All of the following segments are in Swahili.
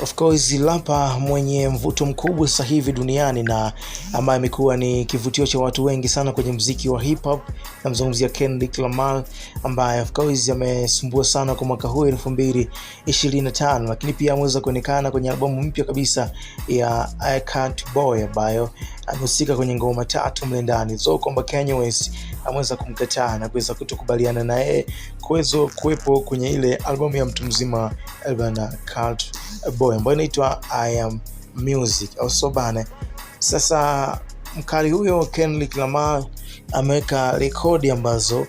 Of course Lapa mwenye mvuto mkubwa sasa hivi duniani na ambaye amekuwa ni kivutio cha watu wengi sana kwenye muziki wa hip hop. Namzungumzia Kendrick Lamar ambaye of course amesumbua sana kwa mwaka huu 2025, lakini pia ameweza kuonekana kwenye albamu mpya kabisa ya I Can't Boy ambayo amehusika kwenye ngoma 3 mle ndani. So kwamba Kanye West ameweza kumkataa na kuweza kutokubaliana na yeye kuwepo kwenye ile albamu ya mtu mzima Elbana Can't Boy ambayo inaitwa I Am Music au so bana. Sasa mkali huyo Kendrick Lamar ameweka rekodi ambazo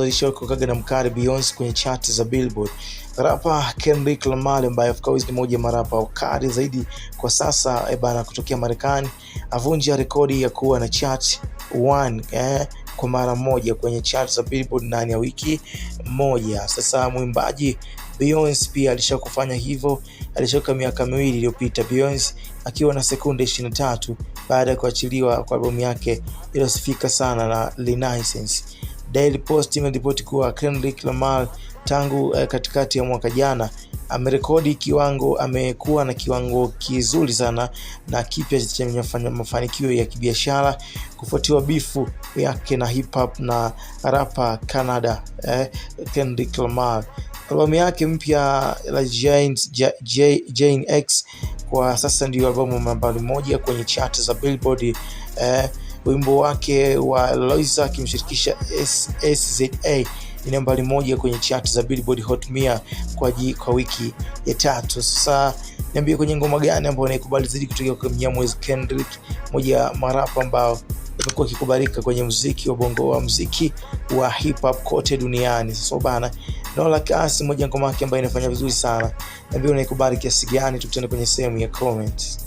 ilishokokaga na mkali Beyonce kwenye chart za Billboard. Rapa Kendrick Lamar ambaye of course ni moja marapa wakali zaidi kwa sasa kutokea Marekani avunja rekodi ya kuwa na chart 1 kwa mara moja kwenye chart za Billboard ndani ya wiki moja. Sasa mwimbaji Beyonce pia alishakufanya hivyo, alishoka miaka 2 iliyopita, Beyonce akiwa na sekunde 23 baada ya kuachiliwa kwa albamu yake iliyosifika sana na Renaissance. Daily Post imeripoti kuwa Kendrick Lamar tangu katikati ya mwaka jana amekuwa na kiwango kizuri sana na kipya chenye mafanikio ya kibiashara kufuatiwa bifu yake na hip hop na rapa Canada Kendrick Lamar. Albamu yake mpya la Jane X kwa sasa ndio albamu nambari 1 kwenye chart za Billboard. Wimbo wake wa Loiza akimshirikisha SZA ni nambari 1 kwenye chart za Billboard Hot 100 kwa wiki ya 3. Sasa niambie kwenye ngoma gani ambayo unaikubali zaidi kutoka kwa Mnyamwezi Kendrick, moja marapa ambao amekuwa akikubalika kwenye muziki wa bongo wa muziki wa hip hop kote duniani. So bana, Nola Kasi moja ngoma yake ambayo inafanya vizuri sana. Niambie unaikubali kiasi gani, tukutane kwenye sehemu ya comment.